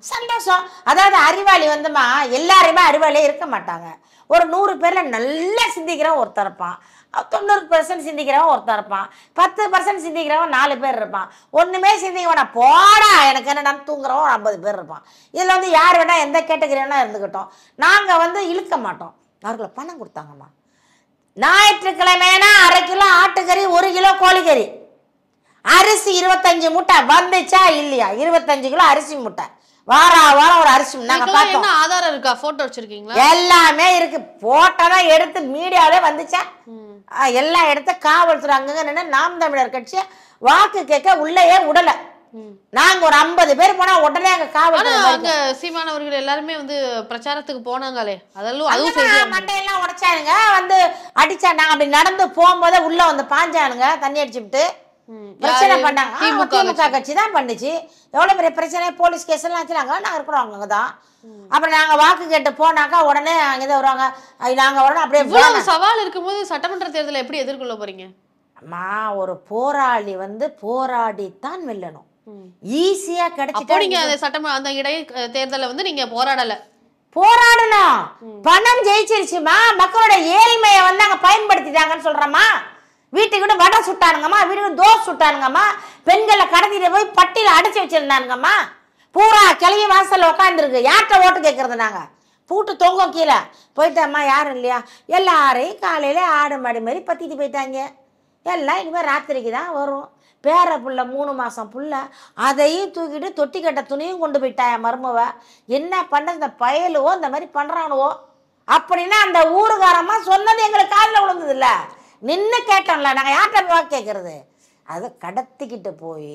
சந்தோஷம். அதாவது அறிவாளி வந்துமா எல்லாருமே அறிவாளியே இருக்க மாட்டாங்க. ஒரு 100 பேர்ல நல்லா சிந்திக்கிறவன் ஒருத்தர் இருப்பான், 90% சிந்திக்கிறவன் ஒருத்தர் இருப்பான், 10% சிந்திக்கிறவன் 4 பேர் இருப்பான், ஒண்ணுமே சிந்திக்கவனா போடா எனக்கு என்ன தூங்குறவன் 50 பேர் இருப்பான். இதுல வந்து யார் வேணா எந்த கேட்டகரி வேணா இருந்துக்கிட்டோம். நாங்க வந்து இழுக்க மாட்டோம். அவர்களை பணம் கொடுத்தாங்கம்மா. ஞாயிற்றுக்கிழமைனா 1/2 கிலோ ஆட்டுக்கறி, 1 கிலோ கோழிக்கறி, அரிசி 25 மூட்டை வந்துச்சா இல்லையா? 25 கிலோ அரிசி மூட்டை வாரம் ஒரு அரிசி. நாங்க பார்த்தோம். ஆதாரம் இருக்கா? போட்டோ வச்சிருக்கீங்களா? எல்லாமே இருக்கு. போட்டோ தான் எடுத்து மீடியாவிலே வந்துச்சா? எல்லாம் எடுத்து காவல்துறை அங்கங்க நாம் தமிழர் கட்சி வாக்கு கேட்க உள்ளேயே உடல. நாங்க ஒரு 50 பேர் போனா உடனே அங்க காவல்துறை சீமானவர்கள் எல்லாருமே வந்து பிரச்சாரத்துக்கு போனாங்களே, அதெல்லாம் மண்டையெல்லாம் உடைச்சானுங்க, வந்து அடிச்சாங்க. அப்படி நடந்து போகும்போதே உள்ள வந்து பாஞ்சானுங்க, தண்ணி அடிச்சுட்டு பிரச்சனை பண்ணாங்க. திமுக கட்சி தான் பண்ணுச்சு. எவ்வளவு பெரிய பிரச்சனை, போலீஸ் கேஸ் எல்லாம் வச்சுனாங்க. நாங்க இருக்கிறோம் அங்கதான். அப்புறம் நாங்க வாக்கு கேட்டு போனாக்கா உடனே அங்கதான் வருவாங்க. நாங்க வரணும். அப்படியே சவால் இருக்கும்போது சட்டமன்ற தேர்தலை எப்படி எதிர்கொள்ள போறீங்க? அம்மா, ஒரு போராளி வந்து போராடித்தான் வெல்லணும். ஈஸியா கிடைச்சிட்டா. நீங்க அந்த இடை தேர்தலை வந்து நீங்க போராடணும். பணம் ஜெயிச்சிருச்சுமா. மக்களோட ஏழ்மையை வந்து அங்க பயன்படுத்திட்டாங்கன்னு சொல்றமா. வீட்டுக்கு வடை சுட்டானுங்கம்மா, வீட்டுக்கு தோசை சுட்டானுங்கம்மா, பெண்களை கடத்திட்டு போய் பட்டியல அடைச்சு வச்சிருந்தானுங்கம்மா. பூரா கிளவி வாசல்ல உட்காந்துருக்கு. யார்கிட்ட ஓட்டு கேட்கறது? நாங்க பூட்டு தொங்கும் கீழே. போயிட்டம்மா யாரும் இல்லையா? எல்லாரையும் காலையில ஆடு மாடி மாதிரி பத்திட்டு போயிட்டாங்க. எல்லாம் இனிமேல் ராத்திரிக்கு தான் வரும். பேர புள்ள 3 மாசம் புள்ள, அதையும் தூக்கிட்டு தொட்டி கட்ட துணியும் கொண்டு போயிட்டாய மருமவ. என்ன பண்ண இந்த பயலுவோ இந்த மாதிரி பண்றானுவோ அப்படின்னா அந்த ஊருக்காரமா சொன்னது எங்களுக்கு காதில் விழுந்தது இல்ல. நின்று கேட்டோம்ல, நாங்க யார்கிட்ட வாக்கு கேட்கறது? அதை கடத்திக்கிட்டு போய்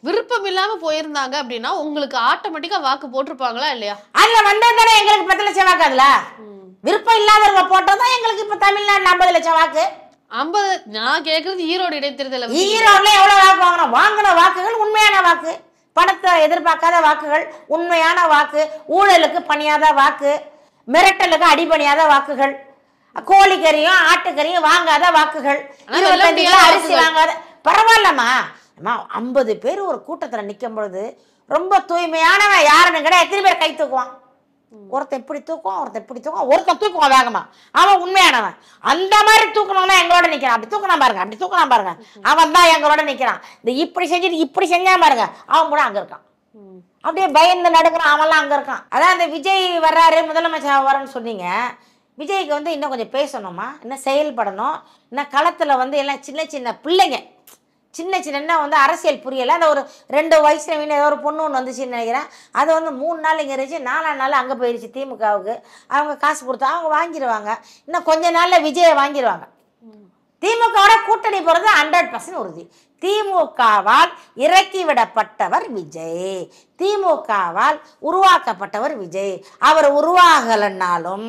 விருப்பம் இல்லாம போயிருந்தாங்க அப்படின்னா உங்களுக்கு ஆட்டோமேட்டிக்கா வாக்கு போட்டிருப்பாங்களா இல்லையா? அதுல வந்தது தானே எங்களுக்கு 10 லட்சம் வாக்கு. அதுல விருப்பம் இல்லாதவங்க போட்டதான் எங்களுக்கு இப்ப தமிழ்நாடு 50 லட்சம் வாக்கு. 50. நான் கேக்குறது ஈரோடு இடைத்தேர்தல். ஈரோடுல எவ்வளவு வாக்கு வாங்கணும்? வாங்கின வாக்குகள் உண்மையான வாக்கு, பணத்தை எதிர்பார்க்காத வாக்குகள், உண்மையான வாக்கு, ஊழலுக்கு பணியாத வாக்கு, மிரட்டலுக்கு அடிபணியாத வாக்குகள், கோழிக்கறியும் ஆட்டுக்கறியும் வாங்காத வாக்குகள், 25 கிலோ அரிசி வாங்காத. பரவாயில்லம்மா. 50 பேர் ஒரு கூட்டத்துல நிக்கும் பொழுது ரொம்ப தூய்மையானவன் யாருன்னு கிடையாது. எத்தனை பேர் கை தூக்குவான்? ஒருத்தன் இப்படி தூக்குவான், ஒருத்தன் இப்படி தூக்குவான், ஒருத்தன் தூக்குவான் வேகமா. அவன் உண்மையானவன். அந்த மாதிரி தூக்கணும்னா எங்களோட நிக்கிறான். அப்படி தூக்கணும் பாருங்க, அப்படி தூக்கணும் பாருங்க, அவன் தான் எங்களோட நிக்கிறான். இந்த இப்படி செஞ்சுட்டு இப்படி செஞ்சா பாருங்க, அவன் கூட அங்க இருக்கான். அப்படியே பயந்து நடுக்கிறான், அவன்லாம் அங்க இருக்கான். அதான் அந்த விஜய் வர்றாரு, முதலமைச்சர் வர்றன்னு சொன்னீங்க. விஜய்க்கு வந்து இன்னும் கொஞ்சம் பேசணுமா, இன்னும் செயல்படணும். இன்னும் களத்துல வந்து எல்லாம் சின்ன சின்ன பிள்ளைங்க, சின்ன சின்ன வந்து அரசியல் புரியலை. அந்த ஒரு 2 வயசுல வீண ஏதோ ஒரு பொண்ணு ஒன்று வந்துச்சுன்னு நினைக்கிறேன். அது வந்து 3 நாள் இங்கே இருந்துச்சு, 4ஆம் நாள் அங்கே போயிடுச்சு திமுகவுக்கு. அவங்க காசு கொடுத்தா அவங்க வாங்கிடுவாங்க. இன்னும் கொஞ்ச நாளில் விஜயை வாங்கிடுவாங்க. திமுகவோட கூட்டணி போகிறது 100% உறுதி. திமுகவால் இறக்கிவிடப்பட்டவர் விஜய், திமுகவால் உருவாக்கப்பட்டவர் விஜய். அவர் உருவாகலைன்னாலும்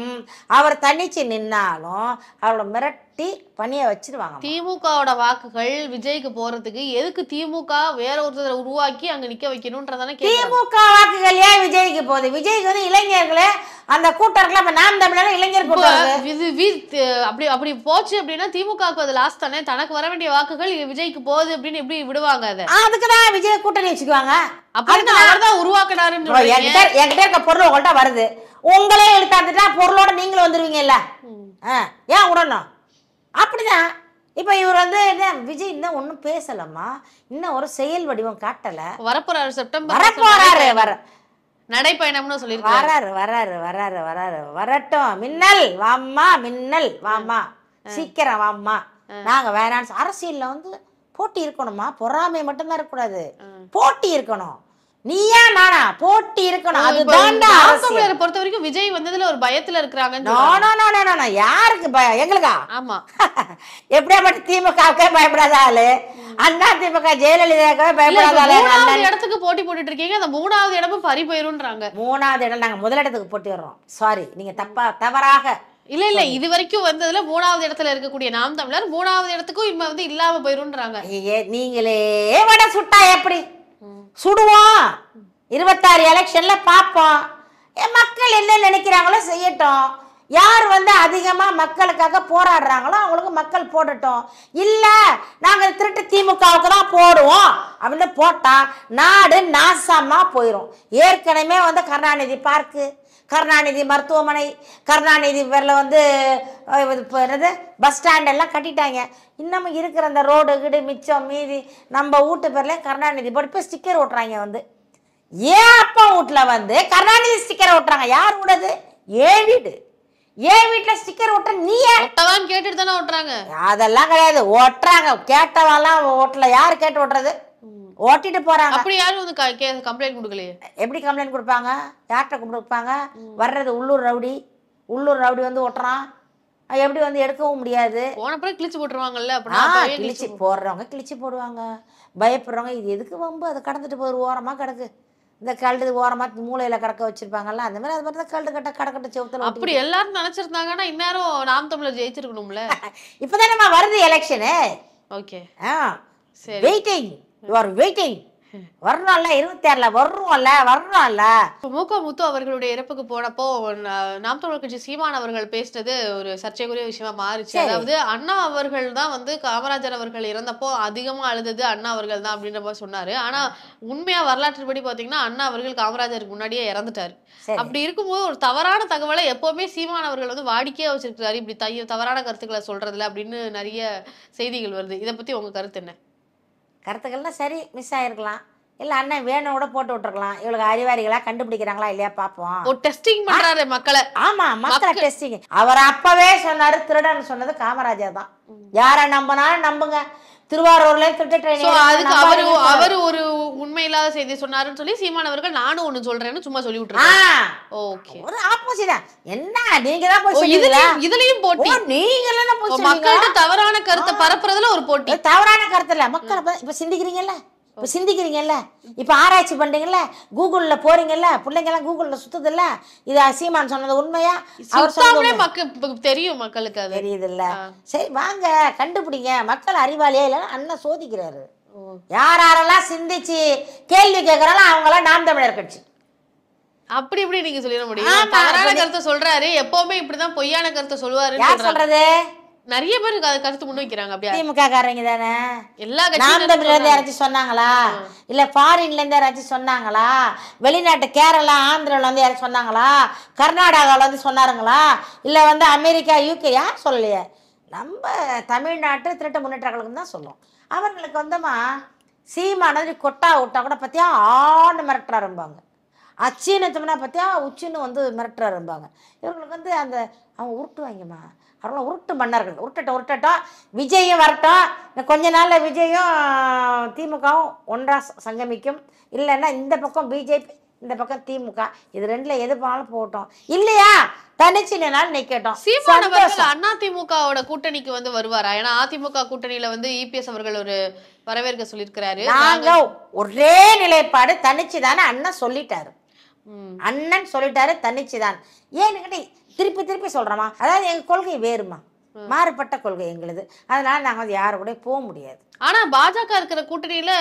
அவர் தனிச்சு நின்னாலும் அவரோட மிரட்டி பணிய வச்சிருவாங்க. திமுகவோட வாக்குகள் விஜய்க்கு போறதுக்கு எதுக்கு திமுக வேற ஒருத்தரை உருவாக்கி அங்க நிக்க வைக்கணும்ன்றதானே. திமுக வாக்குகள் ஏன் விஜய்க்கு போகுது? விஜய்க்கு வந்து இளைஞர்களே அந்த கூட்டர்கள், அப்ப நாம் தமிழர் இளைஞர் அப்படி அப்படி போச்சு அப்படின்னா திமுகவுக்கு அது லாஸ்ட் தானே. தனக்கு வர வேண்டிய வாக்குகள் விஜய்க்கு போகுது அப்படின்னு எப்படி விடுவாங்க? அதை அதுக்குதான் விஜய் கூட்டணி வச்சுக்குவாங்க. அவர்தான் உருவாக்கினாருன்னு. என்கிட்ட இருக்க பொருள் உங்கள்கிட்ட வருது, உங்களே இழுத்தாந்துட்டா பொருளோட நீங்களும் வந்துருவீங்கல்ல. ஏன் விடணும்? அப்படிதான். இப்போ இவர் வந்து என்ன, விஜய் இன்னும் ஒன்றும் பேசலம்மா, இன்னும் ஒரு செயல் வடிவம் காட்டல. வரப்போறாரு செப்டம்பர் வரப்போறாரு, நடைப்பயணம்னு சொல்லிருக்காரு. வராரு வரட்டும். மின்னல் வாம்மா, மின்னல் வாம்மா, சீக்கிரம் வாம்மா. நாங்க வேணான்னு. அரசியல்ல வந்து போட்டி இருக்கணுமா, பொறாமை மட்டும்தான் இருக்கக்கூடாது, போட்டி இருக்கணும். நீயா நானா, போட்டி இருக்கணும். அதுதான்டா அரசியல். பொறுத்த வரைக்கும் விஜய் வந்ததுல ஒரு பயத்துல இருக்காங்க. யாருக்கு பயம்? எங்களுக்கா? ஆமா. எப்படியா மட்டும் திமுகவுக்கே பயப்படாத ஆளு, அண்ணா திமுக ஜெயலலிதாவுக்கே பயப்படாத ஆளு. 3வது இடத்துக்கு போட்டி போட்டுட்டு இருக்கீங்க, அந்த 3வது இடமும் பறி போயிரும்ன்றாங்க. 3வது இடம் நாங்க முதலிடத்துக்கு போட்டிடுறோம். சாரி, நீங்க தவறாக. இல்ல இது வரைக்கும் வந்ததுல 3வது இடத்துல இருக்கக்கூடிய நாம் தமிழர் 3வது இடத்துக்கும் இப்ப வந்து இல்லாம போயிரும்ன்றாங்க. நீங்களே வட சுட்டா எப்படி சுடுவோம்? 26 எலெக்ஷன்ல பாப்போம். மக்கள் என்ன நினைக்கிறாங்களோ செய்யட்டும். யார் வந்து அதிகமா மக்களுக்காக போராடுறாங்களோ அவங்களுக்கு மக்கள் போடட்டும். இல்ல நாங்க திருட்டு திமுகவுக்கு தான் போடுவோம் அப்படின்னு போட்டா நாடு நாசமா போயிடும். ஏற்கனவே வந்து கருணாநிதி பார்க்கு, கருணாநிதி மருத்துவமனை, கருணாநிதி பேரில் வந்து என்னது பஸ் ஸ்டாண்ட் எல்லாம் கட்டிட்டாங்க. இன்னமும் இருக்கிற அந்த ரோடு கீடு மிச்சம் மீதி நம்ம வீட்டு பேர்ல கருணாநிதி போட்டு இப்போ ஸ்டிக்கர் ஓட்டுறாங்க. வந்து ஏன் அப்பா வீட்டில் வந்து கருணாநிதி ஸ்டிக்கர் ஓட்டுறாங்க? யார் விடுறது? ஏன் வீடு, ஏன் வீட்டில் ஸ்டிக்கர் ஓட்டுற நீ ஒட்டவான்னு கேட்டுட்டு தானே ஓட்டுறாங்க. அதெல்லாம் கிடையாது, ஓட்டுறாங்க. கேட்டவாலாம் ஓட்டல. யார் கேட்டு ஓட்டுறது? ஓட்டிட்டு போறாங்க. அப்படி யாரும் வந்து கம்ப்ளைண்ட் கொடுக்கலையே. எப்படி கம்ப்ளைண்ட் கொடுப்பாங்க? யார்கிட்ட கொடுப்பாங்க? வர்றது உள்ளூர் ரவுடி வந்து ஓட்டுறான். எப்படி வந்து எடுக்கவும் முடியாது. போன பிறகு கிழிச்சு போட்டுருவாங்கல்ல. கிழிச்சு போடுறவங்க கிழிச்சு போடுவாங்க. பயப்படுறவங்க இது எதுக்கு வம்பு, அதை கடந்துட்டு போய் ஓரமா கிடக்கு. இந்த கல்டு ஓரமா மூளையில கடக்க வச்சிருப்பாங்கல்ல, அந்த மாதிரி அது மாதிரி தான் கல்டு கட்ட கடக்கட்ட செவத்துல. அப்படி எல்லாரும் நினைச்சிருந்தாங்கன்னா இந்நேரம் நாம் தமிழர் ஜெயிச்சிருக்கணும்ல. இப்பதான் நம்ம வருது எலெக்ஷனு. ஓகே, சரி, வெயிட்டிங், யூ ஆர் வெயிட்டிங். வரணும்ல, 26ல வரணும்ல. மூக்க முத்து அவர்களுடைய இறப்புக்கு போனப்போ நாம் தமிழர் கட்சி சீமான் அவர்கள் பேசினது ஒரு சர்ச்சைக்குரிய விஷயமா மாறிச்சு. அதாவது அண்ணா அவர்கள் தான் வந்து காமராஜர் அவர்கள் இறந்தப்போ அதிகமா அழுதது அண்ணா அவர்கள் தான் அப்படின்ற மாதிரி சொன்னாரு. ஆனா உண்மையா வரலாற்றுப்படி பாத்தீங்கன்னா அண்ணா அவர்கள் காமராஜருக்கு முன்னாடியே இறந்துட்டாரு. அப்படி இருக்கும்போது ஒரு தவறான தகவலை எப்பவுமே சீமான் அவர்கள் வந்து வாடிக்கையா வச்சிருக்காரு, இப்படி தவறான கருத்துக்களை சொல்றதுல அப்படின்னு நிறைய செய்திகள் வருது. இதை பத்தி உங்க கருத்து என்ன? கருத்துக்கள்லாம் சரி, மிஸ் ஆகிருக்கலாம். இல்லை அண்ணன் வேணும் கூட போட்டு விட்டுருக்கலாம். இவளுக்கு அறிவாரிகளா கண்டுபிடிக்கிறாங்களா இல்லையா பார்ப்போம். டெஸ்டிங் பண்றாரு மக்களை. ஆமா, மக்களை டெஸ்டிங். அவர் அப்பவே சொன்னாரு திருடன் சொன்னது காமராஜர் தான். யாரை நம்பினாலும் நம்புங்க. திருவாரூர்ல அவர் ஒரு உண்மை இல்லாத செய்தி சொன்னாருன்னு சொல்லி சீமான் அவர்கள் நானும் ஒண்ணு சொல்றேன்னு சும்மா சொல்லி விட்டுருக்காங்க. ஓகே, ஒரு ஆப்போசிட். என்ன நீங்க தான் போய் சொல்லுவீங்களா? இதுலயும் போட்டி. நீங்க எல்லாம் போய் மக்கள்கிட்ட தவறான கருத்தை பரப்புறதுல ஒரு போட்டி. தவறான கருத்து இல்ல, மக்கள் இப்ப சிந்திக்கிறீங்கல்ல, இப்ப ஆராய்ச்சி பண்றீங்கல்ல, கூகுள்ல போறீங்கல்ல, பிள்ளைங்க எல்லாம் கூகுள்ல சுத்துதுல்ல, இது சீமான் சொன்னது உண்மையா? அவர் சொன்னது தெரியும், மக்களுக்கு அது தெரியுது இல்ல. சரி வாங்க கண்டுபிடிங்க. மக்கள் அறிவாளியா இல்ல அண்ணன் சோதிக்கிறாரு. யாரெல்லாம் சிந்திச்சு கேள்வி கேட்கறாலும் அவங்களாம் நாம் தமிழர் கட்சி. அப்படி எப்படி நீங்க சொல்லிட முடியும்? தவறான கருத்தை சொல்றாரு, எப்பவுமே இப்படிதான் பொய்யான கருத்தை சொல்லுவாரு. யார் சொல்றது? நிறைய பேர் கருத்து முன் வைக்கிறாங்க. அப்படியே திமுக காரங்க தானே. எல்லா நாம் தமிழ்ல இருந்து யாராச்சும் சொன்னாங்களா? இல்ல ஃபாரின்ல இருந்து யாராச்சும் சொன்னாங்களா? வெளிநாட்டு கேரளா ஆந்திரால வந்து யாரும் சொன்னாங்களா? கர்நாடகாவில் வந்து சொன்னாருங்களா? இல்ல வந்து அமெரிக்கா யூகே யார் சொல்லலையே. நம்ம தமிழ்நாட்டு திருட்டு முன்னேற்ற கழகம் தான் சொல்லுவோம். அவர்களுக்கு வந்தமா சீமானது கொட்டா விட்டா கூட பத்தியா ஆண்டு மிரட்டுறாரும்பாங்க. அச்சீனத்தம்னா பத்தியா உச்சின்னு வந்து மிரட்டுறாரும்பாங்க. இவங்களுக்கு வந்து அந்த அவங்க உருட்டுவாங்கம்மா. அவங்களாம் உருட்டு மன்னர்கள். உருட்டட்டும். விஜயும் வரட்டும். கொஞ்ச நாள்ல விஜயும் திமுகவும் ஒன்றா சங்கமிக்கும். இல்லைன்னா இந்த பக்கம் பிஜேபி, இந்த பக்கம் திமுக, இது ரெண்டுல எது போனாலும் போட்டோம். இல்லையா தனிச்சு நிக்கட்டும். சீமான் அண்ணா திமுகவோட கூட்டணிக்கு வந்து வருவாரா? ஏன்னா அதிமுக கூட்டணியில வந்து இபிஎஸ் அவர்கள் ஒரு வரவேற்க சொல்லியிருக்கிறாரு. நாங்க ஒரே நிலைப்பாடு தனிச்சுதானே அண்ணன் சொல்லிட்டாரு. தனிச்சுதான். ஏன்னு திருப்பி சொல்றோமா? அதாவது எங்க கொள்கை வேறுமா, மாறுபட்ட கொள்கை எங்களுது. அதனால நாங்க வந்து யாரு கூட போக முடியாது. ஆனா பாஜக இருக்கிற கூட்டணியில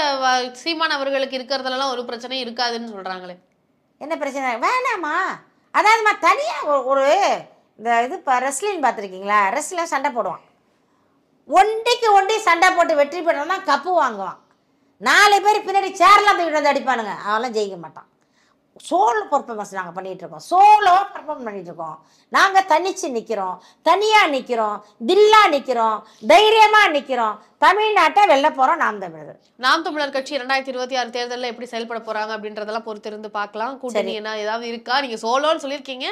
சீமான் அவர்களுக்கு இருக்கிறதுலாம் ஒரு பிரச்சனை இருக்காதுன்னு சொல்றாங்களே. என்ன பிரச்சனை? வேணாமா? அதாவதுமா தனியா ஒரு இந்த இது ரெஸ்லிங் பார்த்துருக்கீங்களா? ரெஸ்லிங் சண்டை போடுவான். ஒண்டி சண்டை போட்டு வெற்றி பெற்றதான் கப்பு வாங்குவான். 4 பேர் பின்னாடி சேர்லாம் தூக்கிட்டு வந்து அடிப்பானுங்க. அவெல்லாம் ஜெயிக்க மாட்டான். சோலோ பர்ஃபார்மன்ஸ் நாங்கள் பண்ணிட்டு இருக்கோம், சோலோ பர்ஃபார்ம் பண்ணிட்டு இருக்கோம். நாங்கள் தனிச்சு நிற்கிறோம், தனியாக நிற்கிறோம், தில்லா நிற்கிறோம், தைரியமாக நிற்கிறோம். தமிழ்நாட்டை வெல்ல போகிறோம் நாம் தமிழர். நாம் தமிழர் கட்சி 2026 தேர்தலில் எப்படி செயல்பட போறாங்க அப்படின்றதெல்லாம் பொறுத்திருந்து பார்க்கலாம். கூட்டணி என்ன ஏதாவது இருக்கா, நீங்க சோலோன்னு சொல்லியிருக்கீங்க,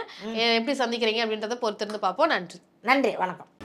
எப்படி சந்திக்கிறீங்க அப்படின்றத பொறுத்திருந்து பார்ப்போம். நன்றி. நன்றி, வணக்கம்.